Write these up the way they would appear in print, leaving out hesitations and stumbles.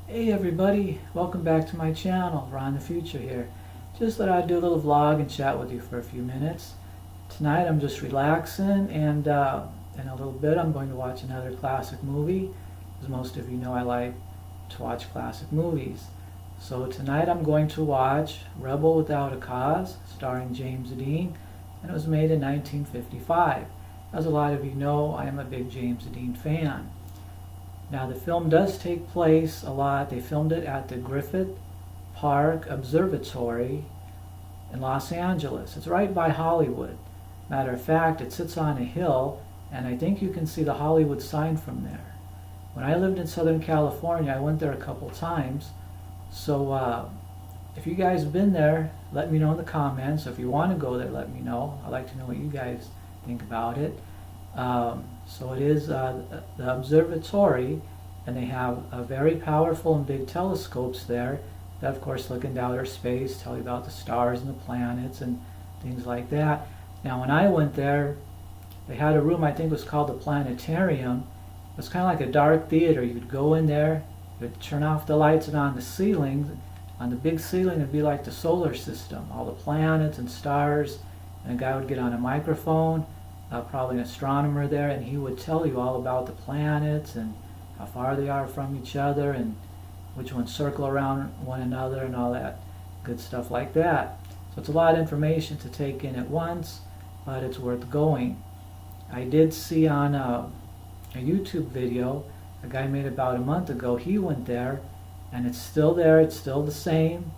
Hey everybody, welcome back to my channel, Ron the Future here. Just thought I'd do a little vlog and chat with you for a few minutes. Tonight I'm just relaxing and in a little bit I'm going to watch another classic movie. As most of you know, I like to watch classic movies. So tonight I'm going to watch Rebel Without a Cause, starring James Dean, and it was made in 1955. As a lot of you know, I am a big James Dean fan. Now the film does take place a lot. They filmed it at the Griffith Park Observatory in Los Angeles. It's right by Hollywood. Matter of fact, it sits on a hill, and I think you can see the Hollywood sign from there. When I lived in Southern California, I went there a couple times. So if you guys have been there, let me know in the comments. If you want to go there, let me know. I'd like to know what you guys think about it. So it is the observatory, and they have very powerful and big telescopes there that of course look into outer space, tell you about the stars and the planets and things like that. Now when I went there, they had a room, I think it was called the planetarium. It was kind of like a dark theater. You'd go in there, you'd turn off the lights, and on the ceiling, on the big ceiling, it'd be like the solar system, all the planets and stars, and a guy would get on a microphone, probably an astronomer there, and he would tell you all about the planets and how far they are from each other and which ones circle around one another and all that good stuff like that. So it's a lot of information to take in at once, but it's worth going. I did see on a YouTube video a guy made about a month ago. He went there, and it's still there. It's still the same.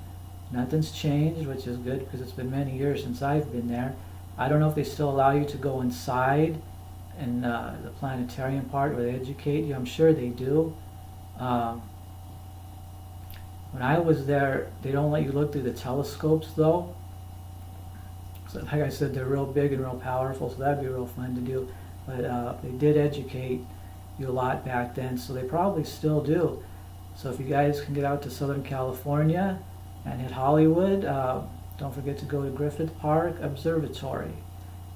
Nothing's changed, which is good because it's been many years since I've been there. I don't know if they still allow you to go inside in the planetarium part where they educate you. I'm sure they do. When I was there, they don't let you look through the telescopes though. So like I said, they're real big and real powerful, so that'd be real fun to do. But they did educate you a lot back then, so they probably still do. So if you guys can get out to Southern California and hit Hollywood, don't forget to go to Griffith Park Observatory.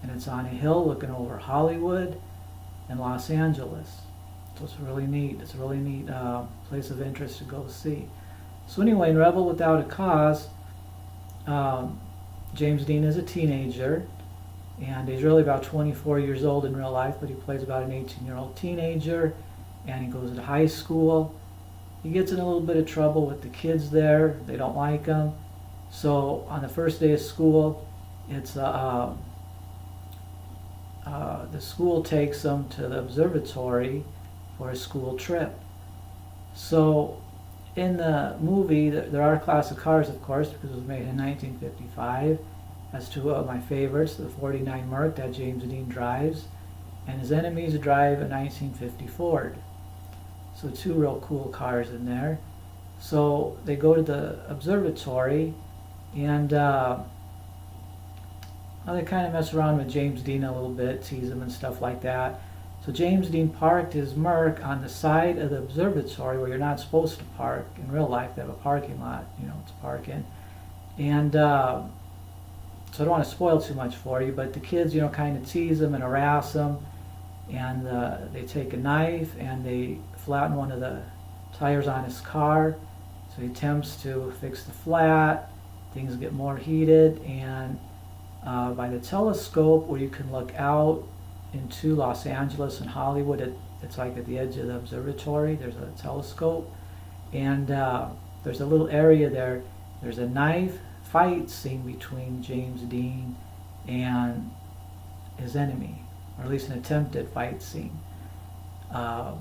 And it's on a hill looking over Hollywood and Los Angeles. So it's really neat. It's a really neat place of interest to go see. So anyway, in Rebel Without a Cause, James Dean is a teenager, and he's really about 24 years old in real life, but he plays about an 18-year-old teenager, and he goes to high school. He gets in a little bit of trouble with the kids there. They don't like him. So on the first day of school, it's the school takes him to the observatory for a school trip. So in the movie, there are classic cars, of course, because it was made in 1955. That's two of my favorites, the 49 Merc that James Dean drives, and his enemies drive a 1950 Ford. So two real cool cars in there. So they go to the observatory, and they kind of mess around with James Dean a little bit, tease him and stuff like that. So James Dean parked his Merc on the side of the observatory where you're not supposed to park. In real life, they have a parking lot, to park in. And so I don't want to spoil too much for you, but the kids, kind of tease him and harass him. And they take a knife and they flatten one of the tires on his car. So he attempts to fix the flat. Things get more heated, and by the telescope where you can look out into Los Angeles and Hollywood, it's like at the edge of the observatory, there's a telescope, and there's a little area there. There's a knife fight scene between James Dean and his enemy, or at least an attempted fight scene. One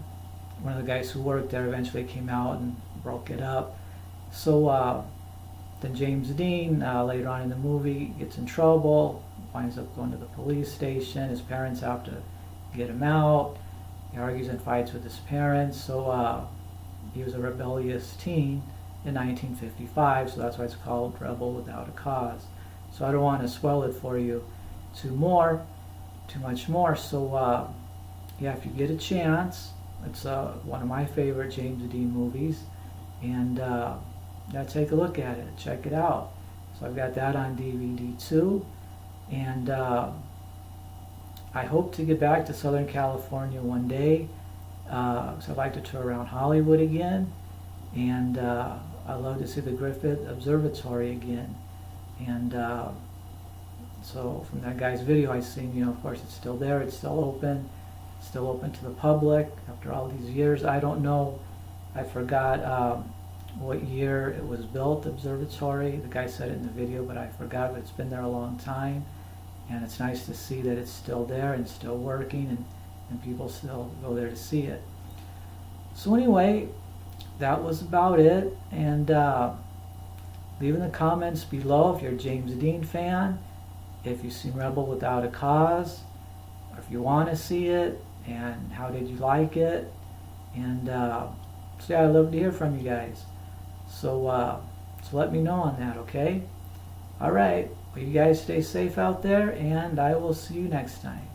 of the guys who worked there eventually came out and broke it up. So then James Dean, later on in the movie, gets in trouble, winds up going to the police station. His parents have to get him out. He argues and fights with his parents. So he was a rebellious teen in 1955, so that's why it's called Rebel Without a Cause. So I don't want to spoil it for you too much more. So yeah, if you get a chance, it's one of my favorite James Dean movies, and take a look at it, check it out. So I've got that on DVD too, and I hope to get back to Southern California one day, because I'd like to tour around Hollywood again, and I'd love to see the Griffith Observatory again. And so from that guy's video I seen, of course it's still there, it's still open to the public after all these years. I don't know, I forgot what year it was built, the observatory. The guy said it in the video, but I forgot, but it's been there a long time. And it's nice to see that it's still there and still working, and people still go there to see it. So anyway, that was about it. And leave in the comments below if you're a James Dean fan, if you've seen Rebel Without a Cause, or if you want to see it, and how did you like it. And so yeah, I'd love to hear from you guys. So let me know on that, okay? All right. Well, you guys stay safe out there, and I will see you next time.